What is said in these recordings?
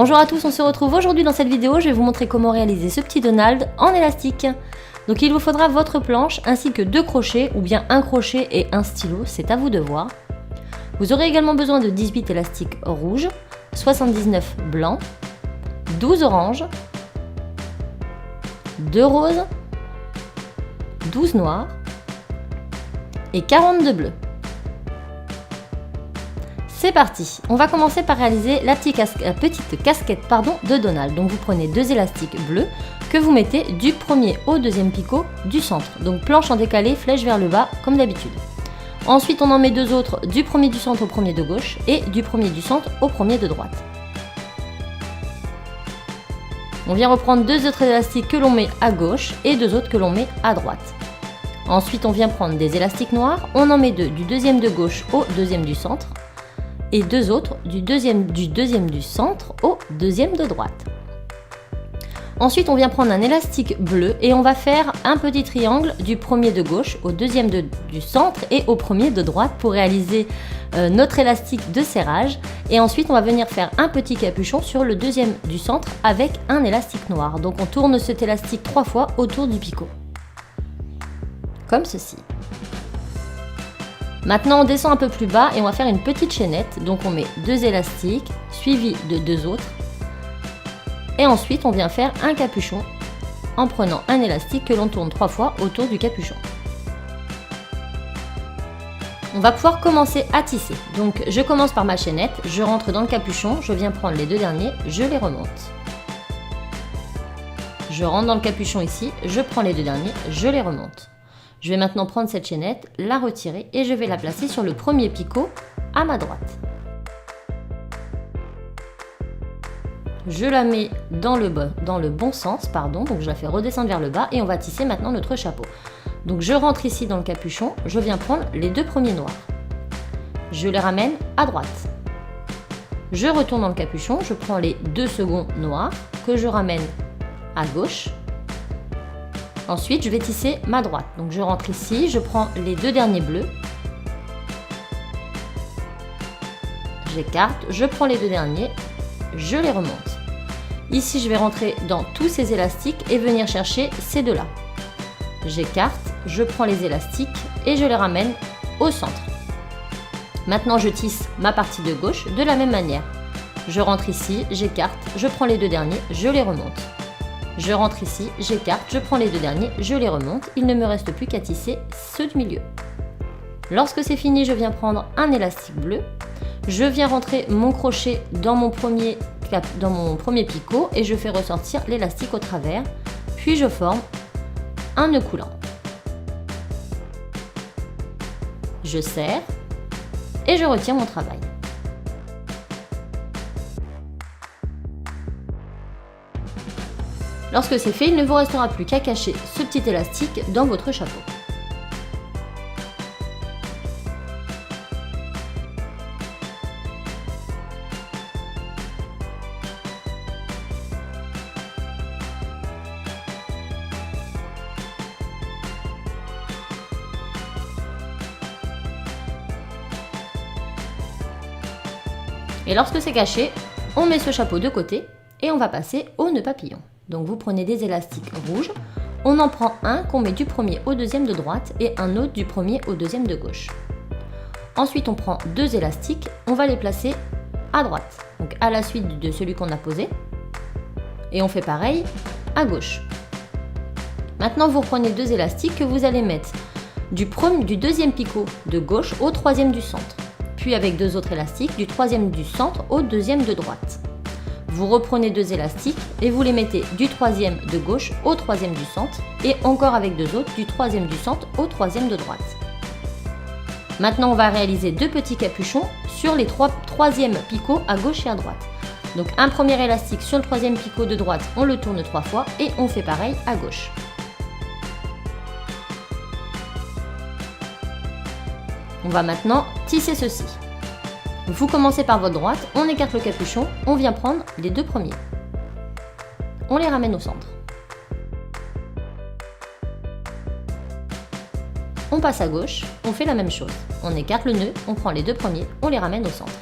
Bonjour à tous, on se retrouve aujourd'hui dans cette vidéo, je vais vous montrer comment réaliser ce petit Donald en élastique. Donc il vous faudra votre planche ainsi que 2 crochets ou bien un crochet et un stylo, c'est à vous de voir. Vous aurez également besoin de 18 élastiques rouges, 79 blancs, 12 oranges, 2 roses, 12 noirs et 42 bleus. C'est parti, on va commencer par réaliser la petite casquette de Donald. Donc vous prenez 2 élastiques bleus que vous mettez du premier au deuxième picot du centre. Donc planche en décalé, flèche vers le bas comme d'habitude. Ensuite on en met 2 autres du premier du centre au premier de gauche et du premier du centre au premier de droite. On vient reprendre 2 autres élastiques que l'on met à gauche et 2 autres que l'on met à droite. Ensuite on vient prendre des élastiques noirs, on en met 2 du deuxième de gauche au deuxième du centre et 2 autres du deuxième du centre au deuxième de droite. Ensuite on vient prendre un élastique bleu et on va faire un petit triangle du premier de gauche au deuxième du centre et au premier de droite pour réaliser notre élastique de serrage. Et ensuite on va venir faire un petit capuchon sur le deuxième du centre avec un élastique noir. Donc on tourne cet élastique 3 fois autour du picot, comme ceci. Maintenant on descend un peu plus bas et on va faire une petite chaînette. Donc on met 2 élastiques suivis de 2 autres. Et ensuite on vient faire un capuchon en prenant un élastique que l'on tourne 3 fois autour du capuchon. On va pouvoir commencer à tisser. Donc je commence par ma chaînette, je rentre dans le capuchon, je viens prendre les 2 derniers, je les remonte. Je rentre dans le capuchon ici, je prends les 2 derniers, je les remonte. Je vais maintenant prendre cette chaînette, la retirer et je vais la placer sur le premier picot à ma droite. Je la mets dans le bon sens, donc je la fais redescendre vers le bas et on va tisser maintenant notre chapeau. Donc je rentre ici dans le capuchon, je viens prendre les 2 premiers noirs. Je les ramène à droite. Je retourne dans le capuchon, je prends les 2 seconds noirs que je ramène à gauche. Ensuite, je vais tisser ma droite. Donc je rentre ici, je prends les 2 derniers bleus. J'écarte, je prends les 2 derniers, je les remonte. Ici, je vais rentrer dans tous ces élastiques et venir chercher ces 2-là. J'écarte, je prends les élastiques et je les ramène au centre. Maintenant, je tisse ma partie de gauche de la même manière. Je rentre ici, j'écarte, je prends les 2 derniers, je les remonte. Je rentre ici, j'écarte, je prends les 2 derniers, je les remonte. Il ne me reste plus qu'à tisser ceux du milieu. Lorsque c'est fini, je viens prendre un élastique bleu. Je viens rentrer mon crochet dans mon premier picot et je fais ressortir l'élastique au travers. Puis je forme un nœud coulant. Je serre et je retire mon travail. Lorsque c'est fait, il ne vous restera plus qu'à cacher ce petit élastique dans votre chapeau. Et lorsque c'est caché, on met ce chapeau de côté et on va passer au nœud papillon. Donc vous prenez des élastiques rouges, on en prend un qu'on met du premier au deuxième de droite et un autre du premier au deuxième de gauche. Ensuite on prend 2 élastiques, on va les placer à droite, donc à la suite de celui qu'on a posé. Et on fait pareil à gauche. Maintenant vous reprenez 2 élastiques que vous allez mettre du deuxième picot de gauche au troisième du centre. Puis avec 2 autres élastiques du troisième du centre au deuxième de droite. Vous reprenez 2 élastiques et vous les mettez du troisième de gauche au troisième du centre et encore avec 2 autres du troisième du centre au troisième de droite. Maintenant on va réaliser 2 petits capuchons sur les 3 troisièmes picots à gauche et à droite. Donc un premier élastique sur le troisième picot de droite, on le tourne 3 fois et on fait pareil à gauche. On va maintenant tisser ceci. Vous commencez par votre droite, on écarte le capuchon, on vient prendre les 2 premiers. On les ramène au centre. On passe à gauche, on fait la même chose. On écarte le nœud, on prend les 2 premiers, on les ramène au centre.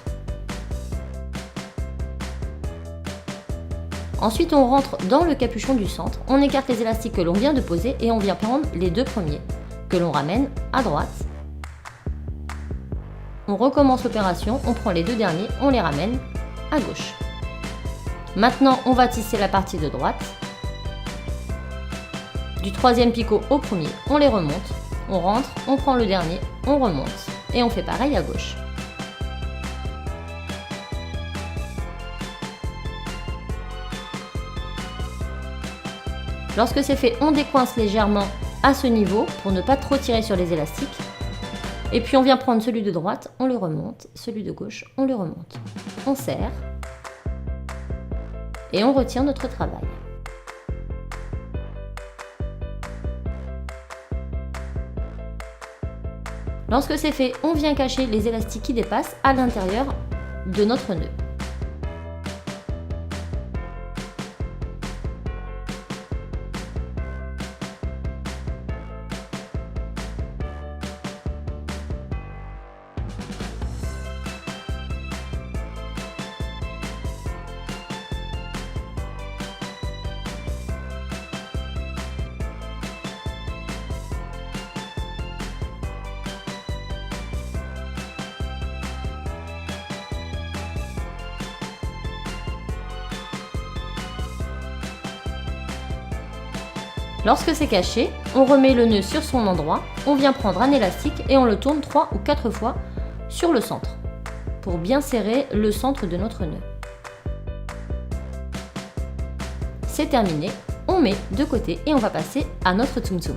Ensuite, on rentre dans le capuchon du centre, on écarte les élastiques que l'on vient de poser et on vient prendre les deux premiers, que l'on ramène à droite. On recommence l'opération, on prend les deux derniers, on les ramène à gauche. Maintenant, on va tisser la partie de droite. Du troisième picot au premier, on les remonte, on rentre, on prend le dernier, on remonte et on fait pareil à gauche. Lorsque c'est fait, on décoince légèrement à ce niveau pour ne pas trop tirer sur les élastiques. Et puis on vient prendre celui de droite, on le remonte, celui de gauche, on le remonte. On serre et on retire notre travail. Lorsque c'est fait, on vient cacher les élastiques qui dépassent à l'intérieur de notre nœud. Lorsque c'est caché, on remet le nœud sur son endroit, on vient prendre un élastique et on le tourne 3 ou 4 fois sur le centre pour bien serrer le centre de notre nœud. C'est terminé, on met de côté et on va passer à notre tsum tsum.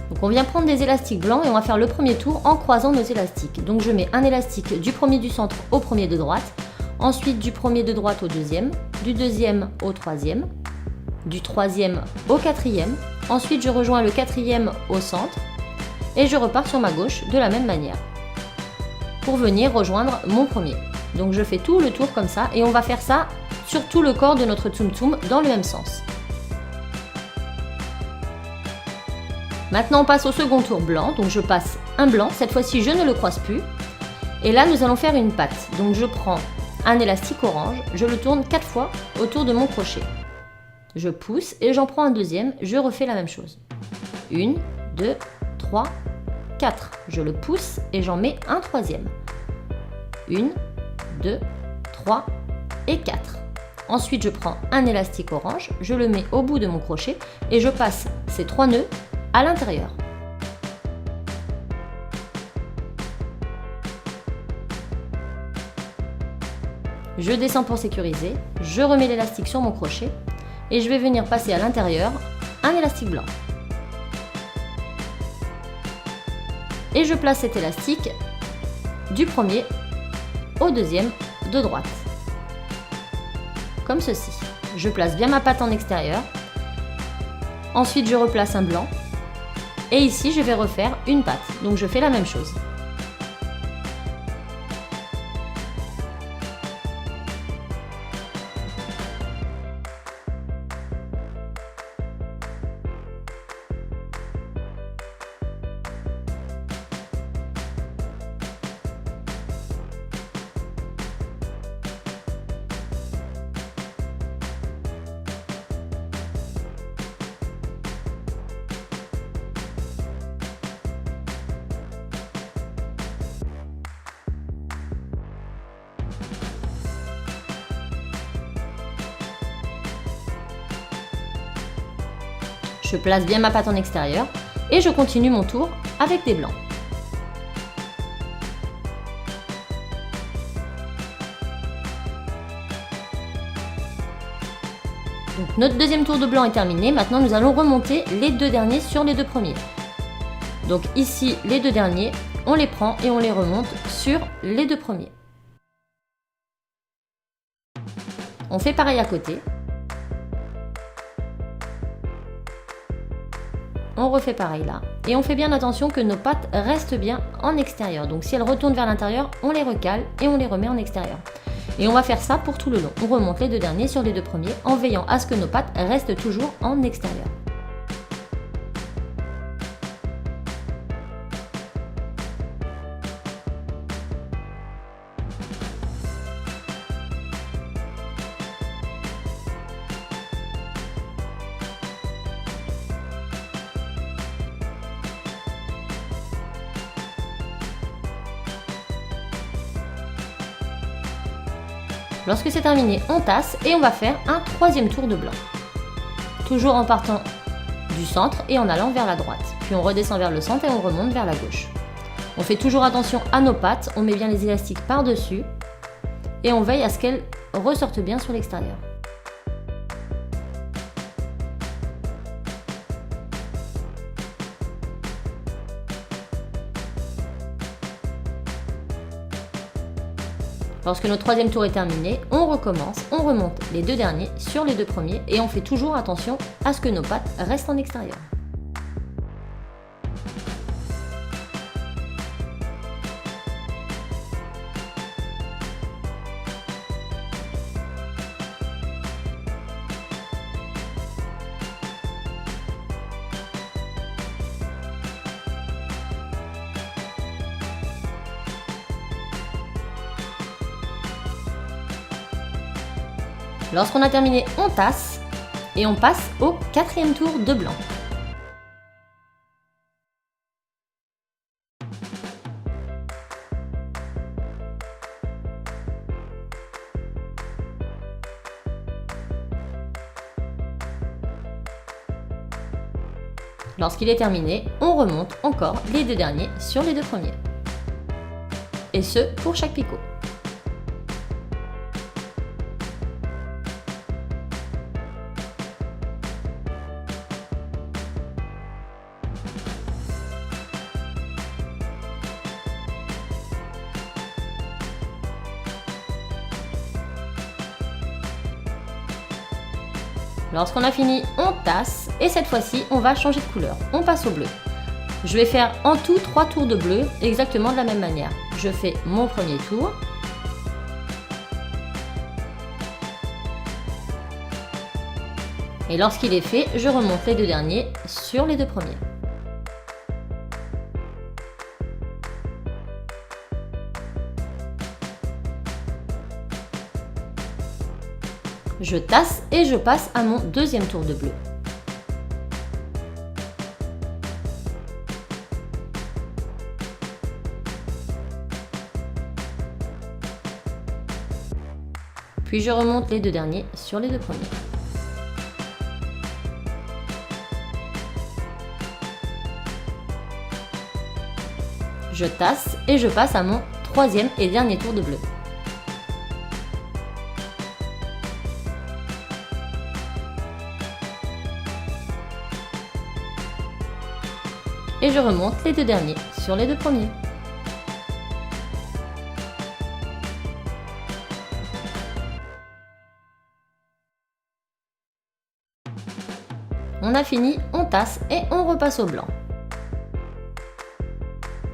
Donc on vient prendre des élastiques blancs et on va faire le premier tour en croisant nos élastiques. Donc je mets un élastique du premier du centre au premier de droite, ensuite du premier de droite au deuxième, du deuxième au troisième, du troisième au quatrième, ensuite je rejoins le quatrième au centre et je repars sur ma gauche de la même manière pour venir rejoindre mon premier. Donc je fais tout le tour comme ça et on va faire ça sur tout le corps de notre tsum tsum dans le même sens. Maintenant on passe au second tour blanc, donc je passe un blanc, cette fois-ci je ne le croise plus et là nous allons faire une patte. Donc je prends un élastique orange, je le tourne 4 fois autour de mon crochet. Je pousse et j'en prends un deuxième, je refais la même chose. 1, 2, 3, 4. Je le pousse et j'en mets un troisième. 1, 2, 3 et 4. Ensuite, je prends un élastique orange, je le mets au bout de mon crochet et je passe ces 3 nœuds à l'intérieur. Je descends pour sécuriser, je remets l'élastique sur mon crochet et je vais venir passer à l'intérieur un élastique blanc. Et je place cet élastique du premier au deuxième de droite. Comme ceci. Je place bien ma patte en extérieur. Ensuite, je replace un blanc. Et ici, je vais refaire une patte. Donc, je fais la même chose. Je place bien ma patte en extérieur et je continue mon tour avec des blancs. Donc notre deuxième tour de blanc est terminé. Maintenant, nous allons remonter les deux derniers sur les deux premiers. Donc ici, les deux derniers, on les prend et on les remonte sur les deux premiers. On fait pareil à côté. On refait pareil là. Et on fait bien attention que nos pattes restent bien en extérieur. Donc si elles retournent vers l'intérieur, on les recale et on les remet en extérieur. Et on va faire ça pour tout le long. On remonte les deux derniers sur les deux premiers en veillant à ce que nos pattes restent toujours en extérieur. Lorsque c'est terminé, on tasse et on va faire un troisième tour de blanc. Toujours en partant du centre et en allant vers la droite. Puis on redescend vers le centre et on remonte vers la gauche. On fait toujours attention à nos pattes, on met bien les élastiques par-dessus et on veille à ce qu'elles ressortent bien sur l'extérieur. Lorsque notre troisième tour est terminé, on recommence, on remonte les deux derniers sur les deux premiers et on fait toujours attention à ce que nos pattes restent en extérieur. Lorsqu'on a terminé, on tasse et on passe au quatrième tour de blanc. Lorsqu'il est terminé, on remonte encore les deux derniers sur les deux premiers. Et ce, pour chaque picot. Lorsqu'on a fini, on tasse et cette fois-ci, on va changer de couleur. On passe au bleu. Je vais faire en tout 3 tours de bleu, exactement de la même manière. Je fais mon premier tour. Et lorsqu'il est fait, je remonte les deux derniers sur les deux premiers. Je tasse et je passe à mon deuxième tour de bleu. Puis je remonte les deux derniers sur les deux premiers. Je tasse et je passe à mon troisième et dernier tour de bleu. Et je remonte les deux derniers sur les deux premiers. On a fini, on tasse et on repasse au blanc.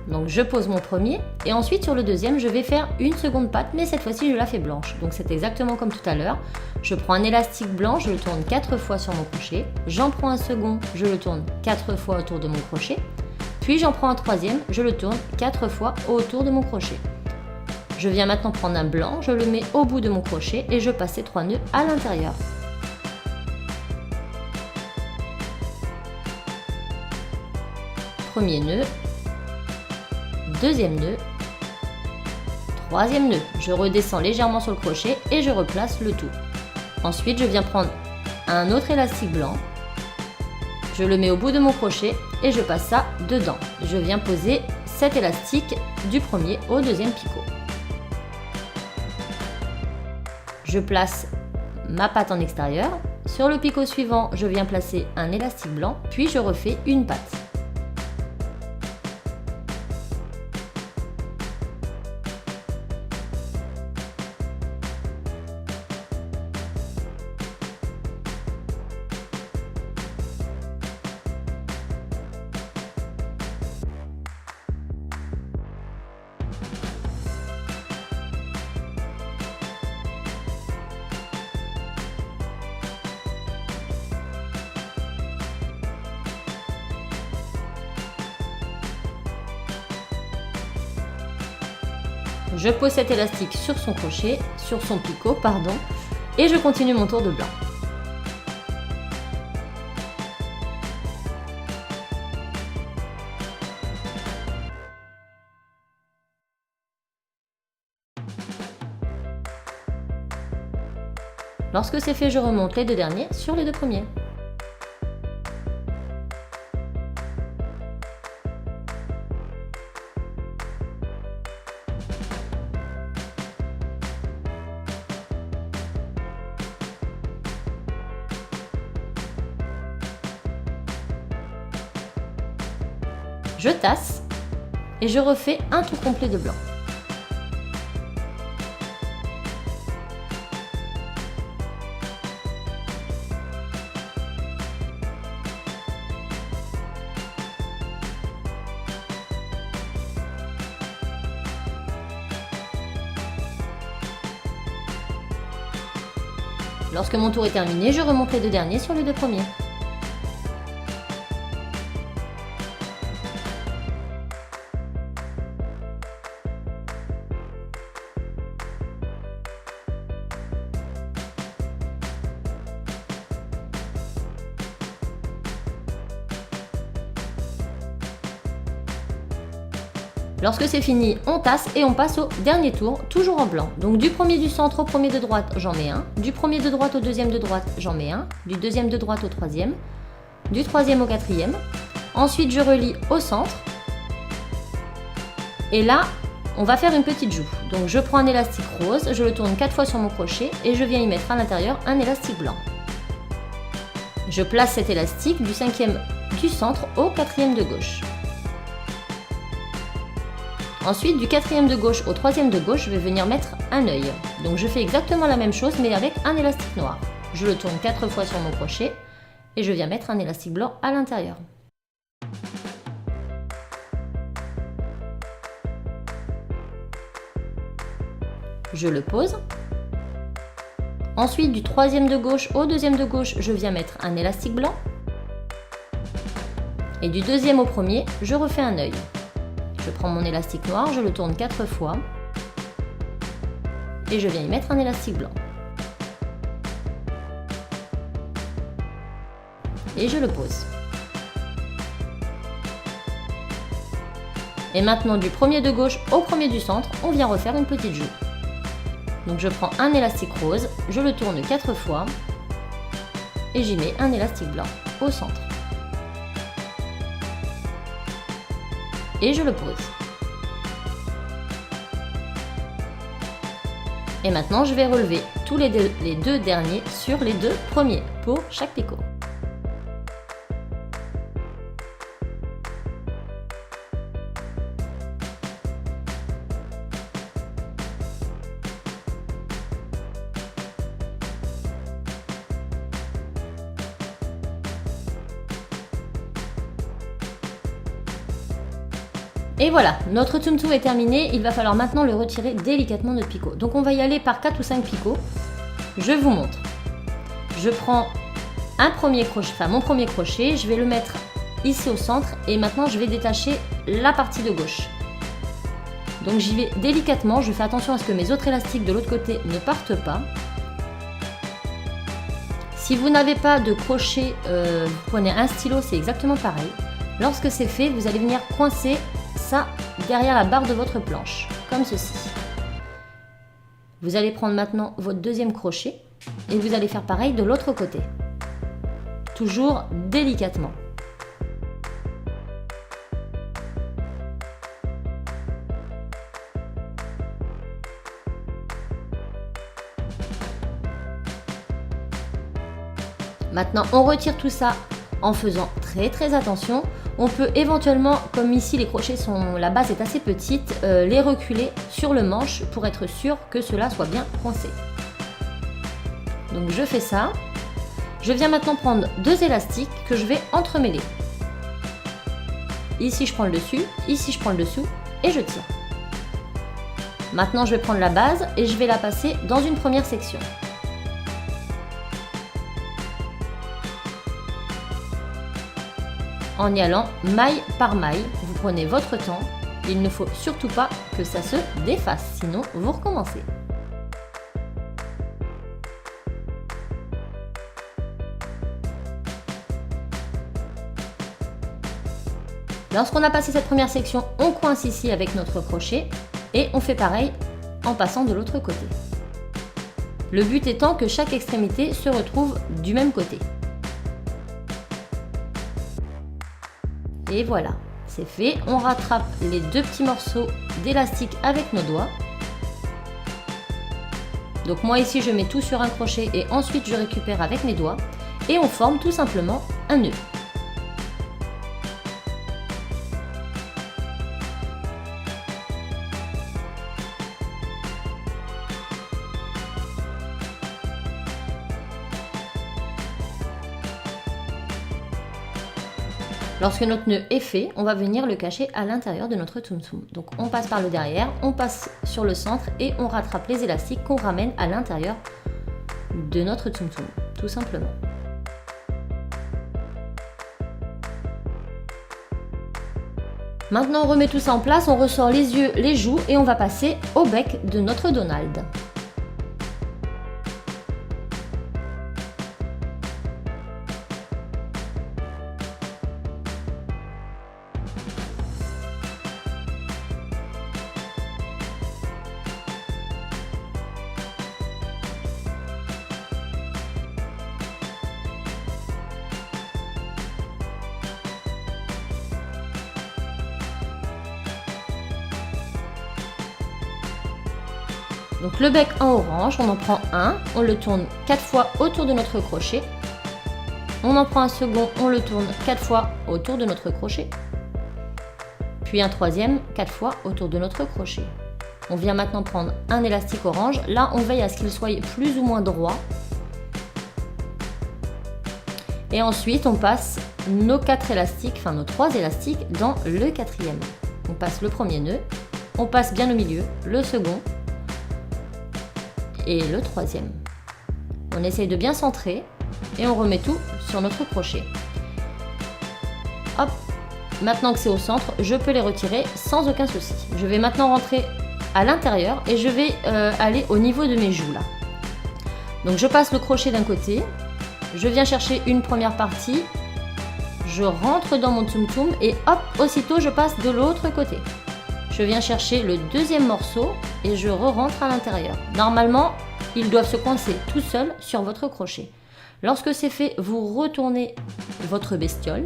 Donc je pose mon premier et ensuite sur le deuxième je vais faire une seconde patte mais cette fois-ci je la fais blanche. Donc c'est exactement comme tout à l'heure. Je prends un élastique blanc, je le tourne 4 fois sur mon crochet. J'en prends un second, je le tourne 4 fois autour de mon crochet. Puis j'en prends un troisième, je le tourne 4 fois autour de mon crochet. Je viens maintenant prendre un blanc, je le mets au bout de mon crochet et je passe ces 3 nœuds à l'intérieur. Premier nœud, deuxième nœud, troisième nœud. Je redescends légèrement sur le crochet et je replace le tout. Ensuite, je viens prendre un autre élastique blanc. Je le mets au bout de mon crochet et je passe ça dedans. Je viens poser cet élastique du premier au deuxième picot. Je place ma patte en extérieur. Sur le picot suivant, je viens placer un élastique blanc, puis je refais une patte. Je pose cet élastique sur son crochet, sur son picot, pardon, et je continue mon tour de blanc. Lorsque c'est fait, je remonte les deux derniers sur les deux premiers. Je tasse et je refais un tour complet de blanc. Lorsque mon tour est terminé, je remonte les deux derniers sur les deux premiers. Lorsque c'est fini, on tasse et on passe au dernier tour, toujours en blanc. Donc du premier du centre au premier de droite, j'en mets un. Du premier de droite au deuxième de droite, j'en mets un. Du deuxième de droite au troisième. Du troisième au quatrième. Ensuite, je relie au centre. Et là, on va faire une petite joue. Donc je prends un élastique rose, je le tourne 4 fois sur mon crochet et je viens y mettre à l'intérieur un élastique blanc. Je place cet élastique du cinquième du centre au quatrième de gauche. Ensuite, du quatrième de gauche au troisième de gauche, je vais venir mettre un œil. Donc je fais exactement la même chose mais avec un élastique noir. Je le tourne 4 fois sur mon crochet et je viens mettre un élastique blanc à l'intérieur. Je le pose. Ensuite, du troisième de gauche au deuxième de gauche, je viens mettre un élastique blanc. Et du deuxième au premier, je refais un œil. Je prends mon élastique noir, je le tourne 4 fois et je viens y mettre un élastique blanc. Et je le pose. Et maintenant, du premier de gauche au premier du centre, on vient refaire une petite joue. Donc je prends un élastique rose, je le tourne 4 fois et j'y mets un élastique blanc au centre. Et je le pose. Et maintenant, je vais relever tous les deux derniers sur les deux premiers pour chaque picot. Et voilà, notre tum-tum est terminé, il va falloir maintenant le retirer délicatement notre picot. Donc on va y aller par 4 ou 5 picots. Je vous montre. Je prends un premier crochet, mon premier crochet, je vais le mettre ici au centre et maintenant je vais détacher la partie de gauche. Donc j'y vais délicatement, je fais attention à ce que mes autres élastiques de l'autre côté ne partent pas. Si vous n'avez pas de crochet, vous prenez un stylo, c'est exactement pareil. Lorsque c'est fait, vous allez venir coincer ça derrière la barre de votre planche, comme ceci. Vous allez prendre maintenant votre deuxième crochet et vous allez faire pareil de l'autre côté. Toujours délicatement. Maintenant, on retire tout ça en faisant très attention. On peut éventuellement, comme ici les crochets la base est assez petite, les reculer sur le manche pour être sûr que cela soit bien coincé. Donc je fais ça. Je viens maintenant prendre 2 élastiques que je vais entremêler. Ici je prends le dessus, ici je prends le dessous et je tire. Maintenant je vais prendre la base et je vais la passer dans une première section. En y allant maille par maille, vous prenez votre temps. Il ne faut surtout pas que ça se défasse, sinon vous recommencez. Lorsqu'on a passé cette première section, on coince ici avec notre crochet et on fait pareil en passant de l'autre côté. Le but étant que chaque extrémité se retrouve du même côté. Et voilà, c'est fait. On rattrape les deux petits morceaux d'élastique avec nos doigts. Donc moi ici je mets tout sur un crochet et ensuite je récupère avec mes doigts et on forme tout simplement un nœud. Lorsque notre nœud est fait, on va venir le cacher à l'intérieur de notre tsum tsum. Donc on passe par le derrière, on passe sur le centre et on rattrape les élastiques qu'on ramène à l'intérieur de notre tsum tsum, tout simplement. Maintenant on remet tout ça en place, on ressort les yeux, les joues et on va passer au bec de notre Donald. Donc le bec en orange, on en prend un, on le tourne 4 fois autour de notre crochet. On en prend un second, on le tourne 4 fois autour de notre crochet. Puis un troisième 4 fois autour de notre crochet. On vient maintenant prendre un élastique orange. Là, on veille à ce qu'il soit plus ou moins droit. Et ensuite, on passe nos 4 élastiques, enfin nos 3 élastiques dans le quatrième. On passe le premier nœud, on passe bien au milieu, le second, et le troisième. On essaye de bien centrer et on remet tout sur notre crochet. Hop, maintenant que c'est au centre, je peux les retirer sans aucun souci. Je vais maintenant rentrer à l'intérieur et je vais aller au niveau de mes joues là. Donc je passe le crochet d'un côté, je viens chercher une première partie, je rentre dans mon tsum tsum et hop, aussitôt je passe de l'autre côté. Je viens chercher le deuxième morceau et je re-rentre à l'intérieur. Normalement, ils doivent se coincer tout seuls sur votre crochet. Lorsque c'est fait, vous retournez votre bestiole.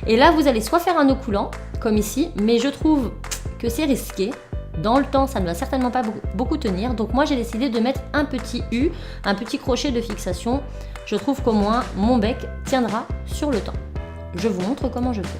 Et là, vous allez soit faire un nœud coulant, comme ici, mais je trouve que c'est risqué. Dans le temps, ça ne va certainement pas beaucoup tenir. Donc moi, j'ai décidé de mettre un petit U, un petit crochet de fixation. Je trouve qu'au moins, mon bec tiendra sur le temps. Je vous montre comment je fais.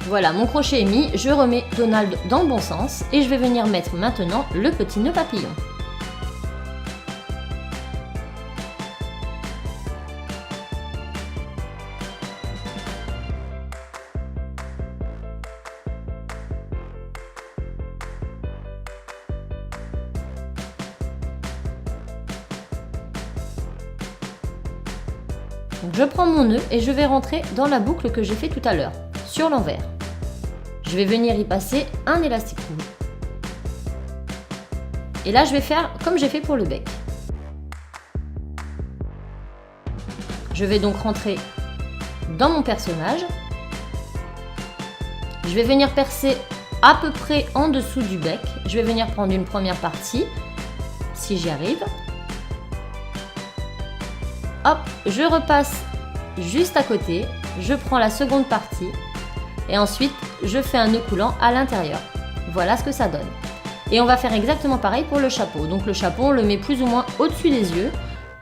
Voilà, mon crochet est mis, je remets Donald dans le bon sens et je vais venir mettre maintenant le petit nœud papillon. Donc je prends mon nœud et je vais rentrer dans la boucle que j'ai fait tout à l'heure, sur l'envers. Je vais venir y passer un élastique rouge. Et là, je vais faire comme j'ai fait pour le bec. Je vais donc rentrer dans mon personnage. Je vais venir percer à peu près en dessous du bec. Je vais venir prendre une première partie, si j'y arrive. Hop, je repasse juste à côté. Je prends la seconde partie. Et ensuite, je fais un nœud coulant à l'intérieur. Voilà ce que ça donne. Et on va faire exactement pareil pour le chapeau. Donc le chapeau, on le met plus ou moins au-dessus des yeux,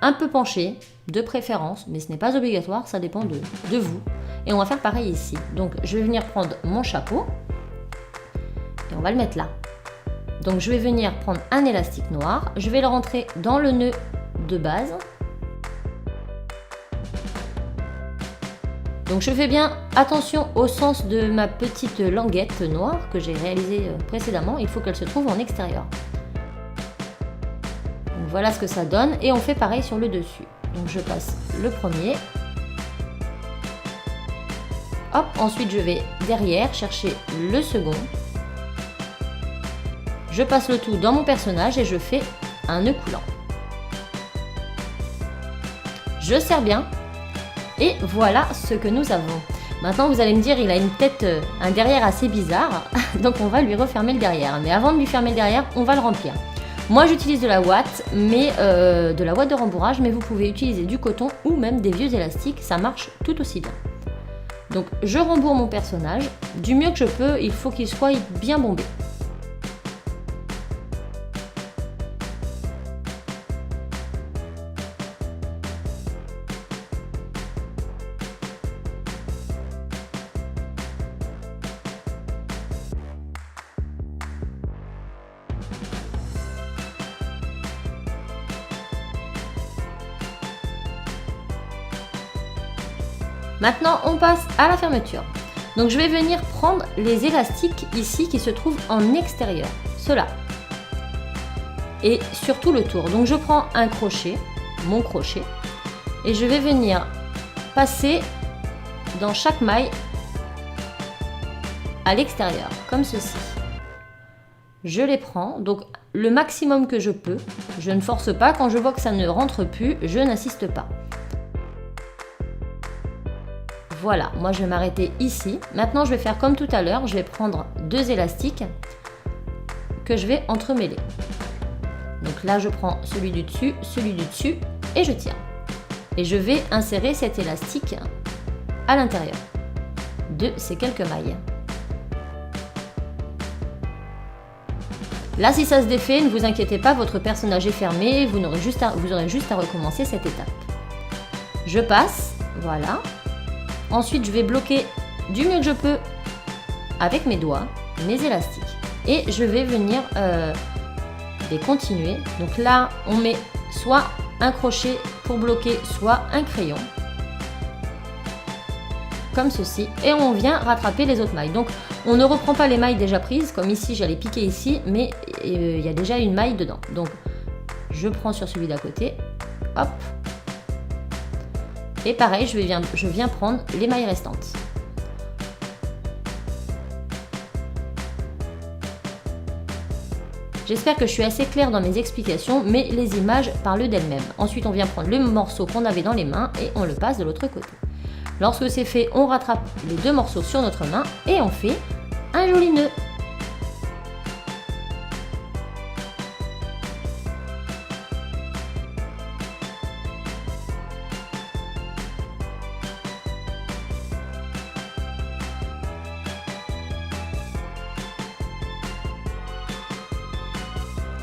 un peu penché, de préférence, mais ce n'est pas obligatoire, ça dépend de vous. Et on va faire pareil ici. Donc je vais venir prendre mon chapeau et on va le mettre là. Donc je vais venir prendre un élastique noir, je vais le rentrer dans le nœud de base. Donc je fais bien attention au sens de ma petite languette noire que j'ai réalisée précédemment, il faut qu'elle se trouve en extérieur. Donc voilà ce que ça donne et on fait pareil sur le dessus. Donc je passe le premier, Hop, ensuite je vais derrière chercher le second. Je passe le tout dans mon personnage et je fais un nœud coulant. Je serre bien et voilà ce que nous avons. Maintenant vous allez me dire, il a une tête, un derrière assez bizarre, donc on va lui refermer le derrière. Mais avant de lui fermer le derrière, on va le remplir. Moi j'utilise de la ouate, de la ouate de rembourrage, mais vous pouvez utiliser du coton ou même des vieux élastiques, ça marche tout aussi bien. Donc je rembourre mon personnage, du mieux que je peux, il faut qu'il soit bien bombé. Maintenant, on passe à la fermeture. Donc, je vais venir prendre les élastiques ici qui se trouvent en extérieur. Ceux-là. Et sur tout le tour. Donc, je prends un crochet, mon crochet, et je vais venir passer dans chaque maille à l'extérieur, comme ceci. Je les prends, donc le maximum que je peux. Je ne force pas. Quand je vois que ça ne rentre plus, je n'insiste pas. Voilà, moi je vais m'arrêter ici. Maintenant je vais faire comme tout à l'heure, je vais prendre deux élastiques que je vais entremêler. Donc là je prends celui du dessus et je tire. Et je vais insérer cet élastique à l'intérieur de ces quelques mailles. Là si ça se défait, ne vous inquiétez pas, votre personnage est fermé, vous aurez juste à recommencer cette étape. Je passe, voilà. Ensuite, je vais bloquer du mieux que je peux avec mes doigts, mes élastiques. Et je vais venir les continuer. Donc là, on met soit un crochet pour bloquer, soit un crayon. Comme ceci. Et on vient rattraper les autres mailles. Donc, on ne reprend pas les mailles déjà prises. Comme ici, j'allais piquer ici, mais il y a déjà une maille dedans. Donc, je prends sur celui d'à côté. Hop. Et pareil, je viens prendre les mailles restantes. J'espère que je suis assez claire dans mes explications, mais les images parlent d'elles-mêmes. Ensuite, on vient prendre le morceau qu'on avait dans les mains et on le passe de l'autre côté. Lorsque c'est fait, on rattrape les deux morceaux sur notre main et on fait un joli nœud.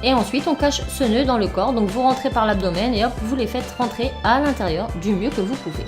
Et ensuite, on cache ce nœud dans le corps, donc vous rentrez par l'abdomen et hop, vous les faites rentrer à l'intérieur du mieux que vous pouvez.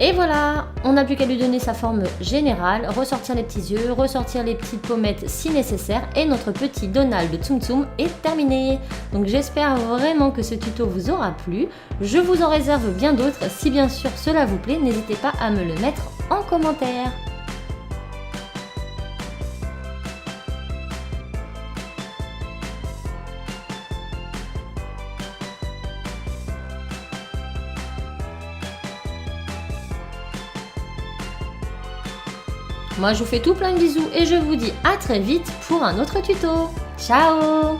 Et voilà, on n'a plus qu'à lui donner sa forme générale, ressortir les petits yeux, ressortir les petites pommettes si nécessaire et notre petit Donald Tsum Tsum est terminé. Donc j'espère vraiment que ce tuto vous aura plu. Je vous en réserve bien d'autres. Si bien sûr cela vous plaît, n'hésitez pas à me le mettre en commentaire. Moi je vous fais tout plein de bisous et je vous dis à très vite pour un autre tuto. Ciao!